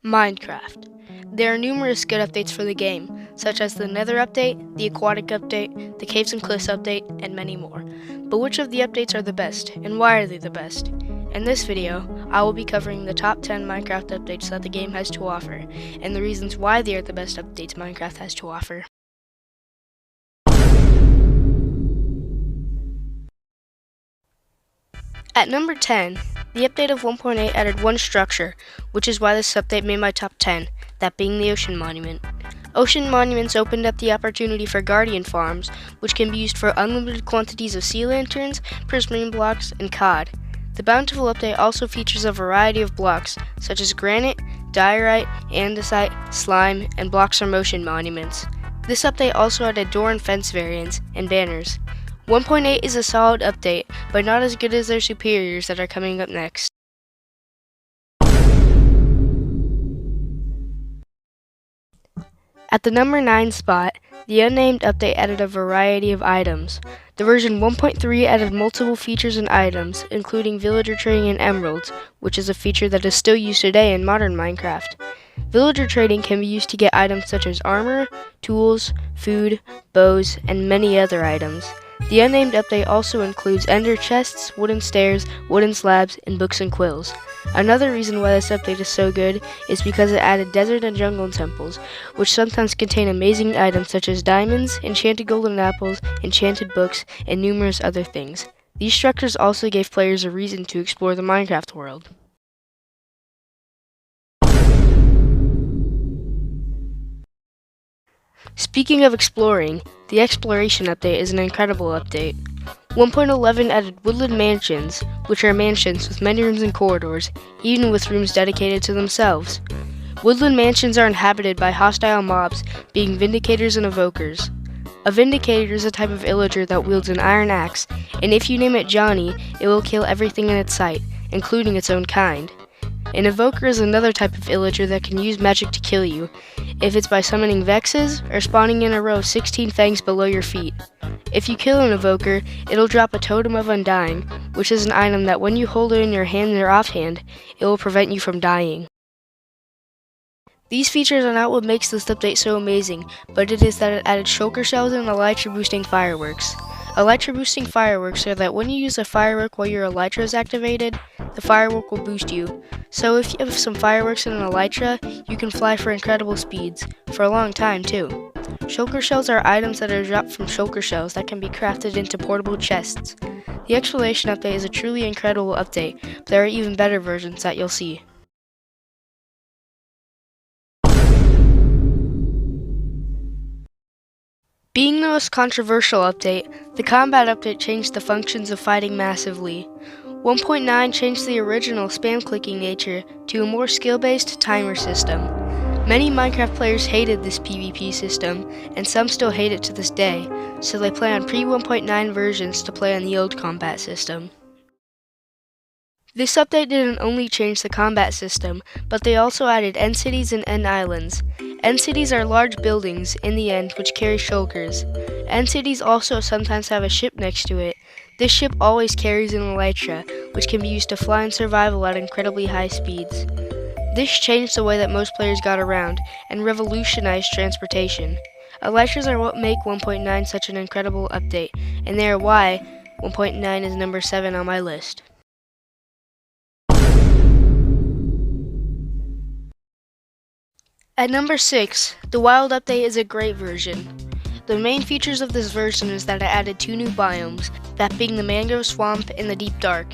Minecraft. There are numerous good updates for the game, such as the Nether update, the Aquatic update, the Caves and Cliffs update, and many more. But which of the updates are the best, and why are they the best? In this video, I will be covering the top 10 Minecraft updates that the game has to offer, and the reasons why they are the best updates Minecraft has to offer. At number 10, the update of 1.8 added one structure, which is why this update made my top 10, that being the Ocean Monument. Ocean Monuments opened up the opportunity for Guardian Farms, which can be used for unlimited quantities of sea lanterns, prismarine blocks, and cod. The Bountiful update also features a variety of blocks, such as granite, diorite, andesite, slime, and blocks from Ocean Monuments. This update also added door and fence variants, and banners. 1.8 is a solid update, but not as good as their superiors that are coming up next. At the number 9 spot, the Unnamed update added a variety of items. The version 1.3 added multiple features and items, including villager trading and emeralds, which is a feature that is still used today in modern Minecraft. Villager trading can be used to get items such as armor, tools, food, bows, and many other items. The Unnamed update also includes ender chests, wooden stairs, wooden slabs, and books and quills. Another reason why this update is so good is because it added desert and jungle temples, which sometimes contain amazing items such as diamonds, enchanted golden apples, enchanted books, and numerous other things. These structures also gave players a reason to explore the Minecraft world. Speaking of exploring, the Exploration update is an incredible update. 1.11 added woodland mansions, which are mansions with many rooms and corridors, even with rooms dedicated to themselves. Woodland mansions are inhabited by hostile mobs, being Vindicators and Evokers. A Vindicator is a type of illager that wields an iron axe, and if you name it Johnny, it will kill everything in its sight, including its own kind. An Evoker is another type of illager that can use magic to kill you, if it's by summoning Vexes or spawning in a row of 16 fangs below your feet. If you kill an Evoker, it'll drop a Totem of Undying, which is an item that when you hold it in your hand or offhand, it will prevent you from dying. These features are not what makes this update so amazing, but it is that it added shulker shells and elytra boosting fireworks. Elytra boosting fireworks are that when you use a firework while your elytra is activated, the firework will boost you. So if you have some fireworks in an elytra, you can fly for incredible speeds, for a long time too. Shulker shells are items that are dropped from shulker shells that can be crafted into portable chests. The Exploration update is a truly incredible update, but there are even better versions that you'll see. Being the most controversial update, the Combat update changed the functions of fighting massively. 1.9 changed the original spam-clicking nature to a more skill-based timer system. Many Minecraft players hated this PvP system, and some still hate it to this day, so they play on pre-1.9 versions to play on the old combat system. This update didn't only change the combat system, but they also added end cities and end islands. End cities are large buildings, in the end, which carry shulkers. End cities also sometimes have a ship next to it. This ship always carries an elytra, which can be used to fly in survival at incredibly high speeds. This changed the way that most players got around, and revolutionized transportation. Elytras are what make 1.9 such an incredible update, and they are why 1.9 is number 7 on my list. At number 6, the Wild update is a great version. The main features of this version is that it added 2 new biomes, that being the Mangrove Swamp and the Deep Dark.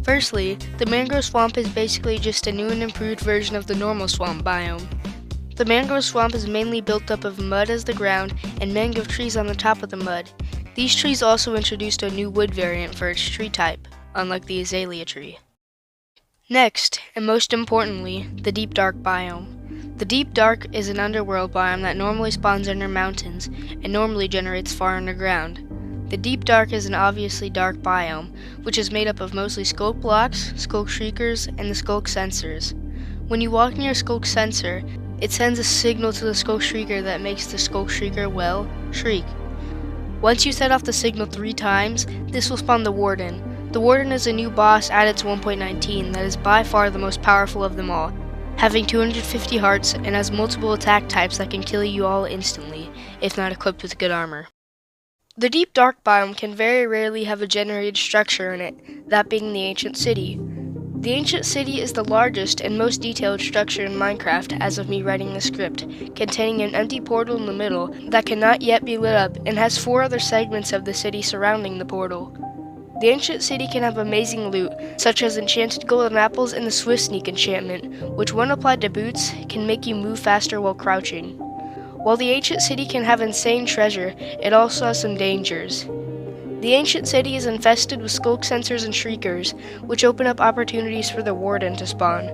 Firstly, the Mangrove Swamp is basically just a new and improved version of the normal swamp biome. The Mangrove Swamp is mainly built up of mud as the ground and mangrove trees on the top of the mud. These trees also introduced a new wood variant for its tree type, unlike the azalea tree. Next, and most importantly, the Deep Dark biome. The Deep Dark is an underworld biome that normally spawns under mountains and normally generates far underground. The Deep Dark is an obviously dark biome, which is made up of mostly skulk blocks, skulk shriekers, and the skulk sensors. When you walk near a skulk sensor, it sends a signal to the skulk shrieker that makes the skulk shrieker, well, shriek. Once you set off the signal 3 times, this will spawn the Warden. The Warden is a new boss added to 1.19 that is by far the most powerful of them all. having 250 hearts and has multiple attack types that can kill you all instantly, if not equipped with good armor. The Deep Dark biome can very rarely have a generated structure in it, that being the Ancient City. The Ancient City is the largest and most detailed structure in Minecraft as of me writing the script, containing an empty portal in the middle that cannot yet be lit up and has 4 other segments of the city surrounding the portal. The Ancient City can have amazing loot, such as enchanted golden apples and the Swift Sneak enchantment, which when applied to boots, can make you move faster while crouching. While the Ancient City can have insane treasure, it also has some dangers. The Ancient City is infested with skulk sensors and shriekers, which open up opportunities for the Warden to spawn.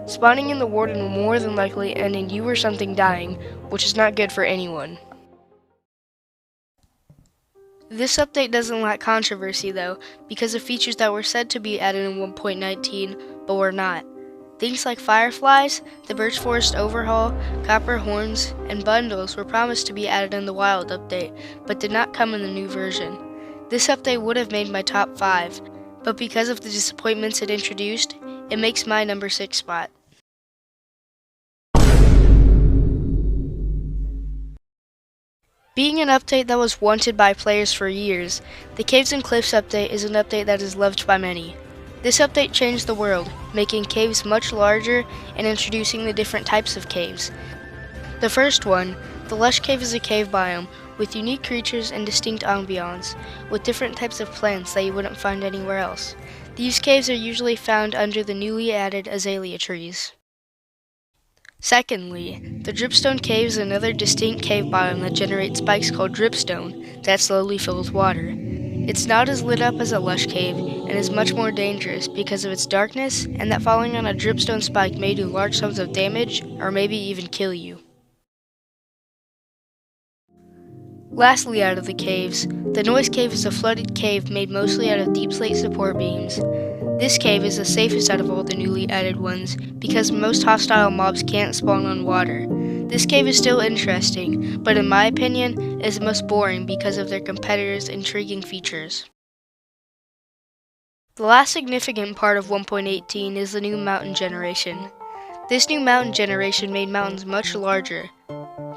Spawning in the Warden will more than likely end in you or something dying, which is not good for anyone. This update doesn't lack controversy though, because of features that were said to be added in 1.19, but were not. Things like fireflies, the birch forest overhaul, copper horns, and bundles were promised to be added in the wild update, but did not come in the new version. This update would have made my top 5, but because of the disappointments it introduced, it makes my number 6 spot. Being an update that was wanted by players for years, the Caves and Cliffs update is an update that is loved by many. This update changed the world, making caves much larger and introducing the different types of caves. The first one, the Lush Cave, is a cave biome with unique creatures and distinct ambiance, with different types of plants that you wouldn't find anywhere else. These caves are usually found under the newly added azalea trees. Secondly, the Dripstone Cave is another distinct cave biome that generates spikes called dripstone that slowly fill with water. It's not as lit up as a Lush Cave and is much more dangerous because of its darkness and that falling on a dripstone spike may do large sums of damage or maybe even kill you. Lastly, out of the caves, the Noise Cave is a flooded cave made mostly out of deep slate support beams. This cave is the safest out of all the newly added ones because most hostile mobs can't spawn on water. This cave is still interesting, but in my opinion, is the most boring because of their competitors' intriguing features. The last significant part of 1.18 is the new mountain generation. This new mountain generation made mountains much larger.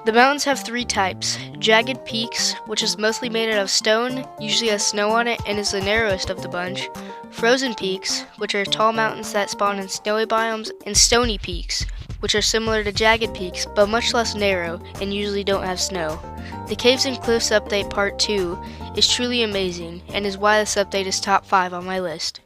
The mountains have 3 types: jagged peaks, which is mostly made out of stone, usually has snow on it and is the narrowest of the bunch; frozen peaks, which are tall mountains that spawn in snowy biomes; and stony peaks, which are similar to jagged peaks but much less narrow and usually don't have snow. The Caves and Cliffs update part 2 is truly amazing and is why this update is top 5 on my list.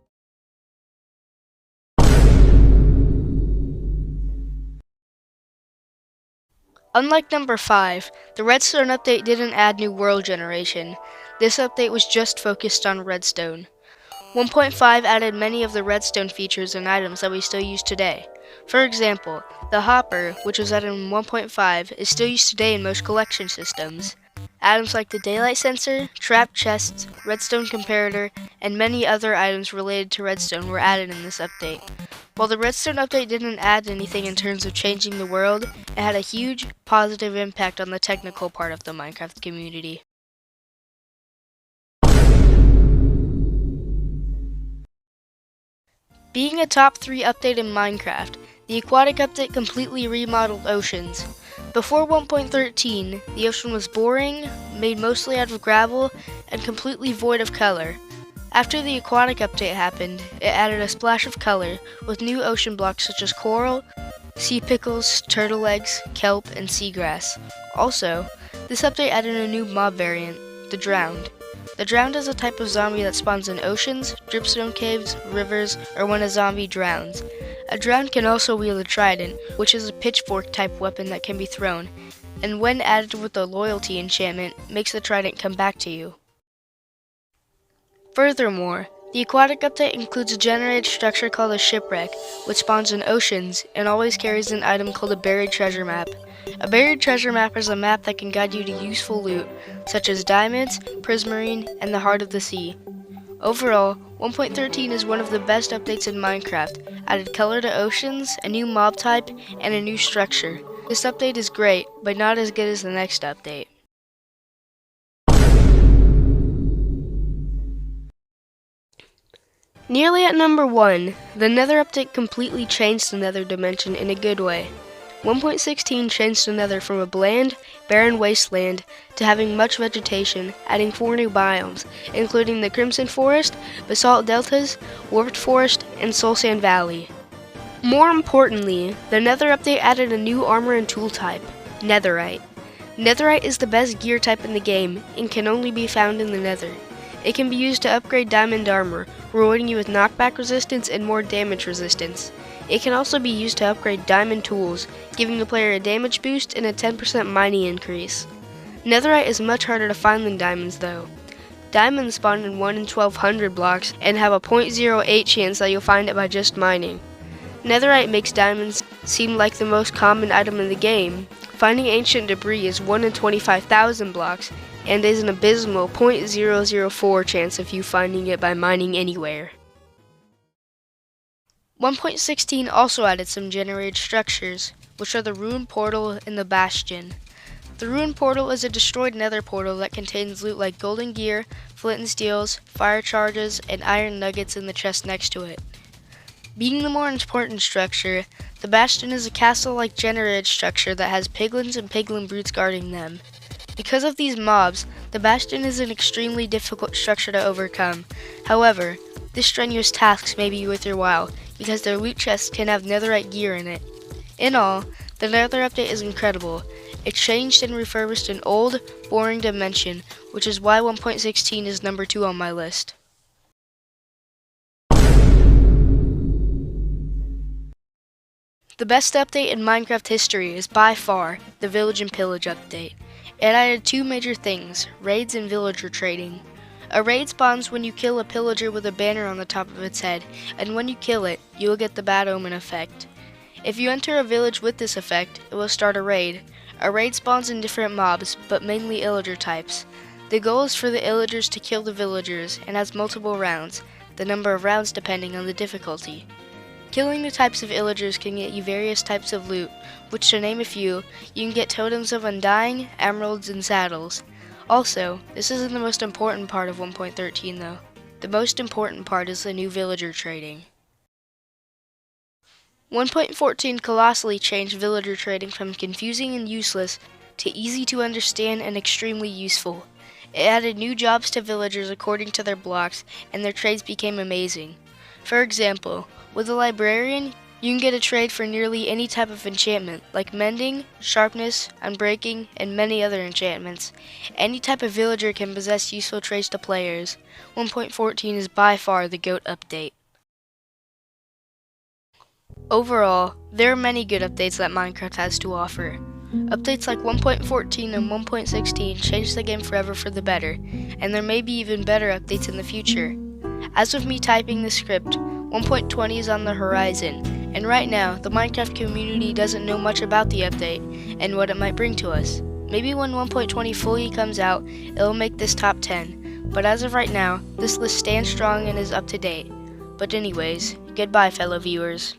Unlike number 5, the Redstone update didn't add new world generation. This update was just focused on Redstone. 1.5 added many of the Redstone features and items that we still use today. For example, the hopper, which was added in 1.5, is still used today in most collection systems. Items like the daylight sensor, trap chests, redstone comparator, and many other items related to redstone were added in this update. While the Redstone update didn't add anything in terms of changing the world, it had a huge positive impact on the technical part of the Minecraft community. Being a top 3 update in Minecraft, the Aquatic update completely remodeled oceans. Before 1.13, the ocean was boring, made mostly out of gravel, and completely void of color. After the Aquatic update happened, it added a splash of color with new ocean blocks such as coral, sea pickles, turtle eggs, kelp, and seagrass. Also, this update added a new mob variant, the Drowned. The Drowned is a type of zombie that spawns in oceans, dripstone caves, rivers, or when a zombie drowns. A Drowned can also wield a trident, which is a pitchfork type weapon that can be thrown, and when added with the loyalty enchantment, makes the trident come back to you. Furthermore, the Aquatic update includes a generated structure called a shipwreck, which spawns in oceans and always carries an item called a buried treasure map. A buried treasure map is a map that can guide you to useful loot, such as diamonds, prismarine, and the heart of the sea. Overall, 1.13 is one of the best updates in Minecraft, added color to oceans, a new mob type, and a new structure. This update is great, but not as good as the next update. Nearly at number 1, the Nether update completely changed the Nether dimension in a good way. 1.16 changed the Nether from a bland, barren wasteland to having much vegetation, adding 4 new biomes, including the Crimson Forest, Basalt Deltas, Warped Forest, and Soul Sand Valley. More importantly, the Nether update added a new armor and tool type, Netherite. Netherite is the best gear type in the game and can only be found in the Nether. It can be used to upgrade diamond armor, rewarding you with knockback resistance and more damage resistance. It can also be used to upgrade diamond tools, giving the player a damage boost and a 10% mining increase. Netherite is much harder to find than diamonds though. Diamonds spawn in 1 in 1200 blocks and have a 0.08 chance that you'll find it by just mining. Netherite makes diamonds seem like the most common item in the game. Finding ancient debris is 1 in 25,000 blocks and is an abysmal 0.004 chance of you finding it by mining anywhere. 1.16 also added some generated structures, which are the Ruin Portal and the Bastion. The Ruin Portal is a destroyed nether portal that contains loot like golden gear, flint and steels, fire charges, and iron nuggets in the chest next to it. Being the more important structure, the Bastion is a castle-like generated structure that has piglins and piglin brutes guarding them. Because of these mobs, the Bastion is an extremely difficult structure to overcome. However, this strenuous task may be worth your while, because their loot chests can have netherite gear in it. In all, the Nether update is incredible. It changed and refurbished an old, boring dimension, which is why 1.16 is number 2 on my list. The best update in Minecraft history is by far the Village and Pillage update. It added 2 major things, raids and villager trading. A raid spawns when you kill a pillager with a banner on the top of its head, and when you kill it, you will get the bad omen effect. If you enter a village with this effect, it will start a raid. A raid spawns in different mobs, but mainly illager types. The goal is for the illagers to kill the villagers, and has multiple rounds, the number of rounds depending on the difficulty. Killing the types of illagers can get you various types of loot, which to name a few, you can get totems of undying, emeralds, and saddles. Also, this isn't the most important part of 1.13 though. The most important part is the new villager trading. 1.14 colossally changed villager trading from confusing and useless to easy to understand and extremely useful. It added new jobs to villagers according to their blocks, and their trades became amazing. For example, with a librarian, you can get a trade for nearly any type of enchantment, like mending, sharpness, unbreaking, and many other enchantments. Any type of villager can possess useful trades to players. 1.14 is by far the GOAT update. Overall, there are many good updates that Minecraft has to offer. Updates like 1.14 and 1.16 changed the game forever for the better, and there may be even better updates in the future. As of me typing the script, 1.20 is on the horizon, and right now, the Minecraft community doesn't know much about the update and what it might bring to us. Maybe when 1.20 fully comes out, it'll make this top 10, but as of right now, this list stands strong and is up to date. But anyways, goodbye fellow viewers.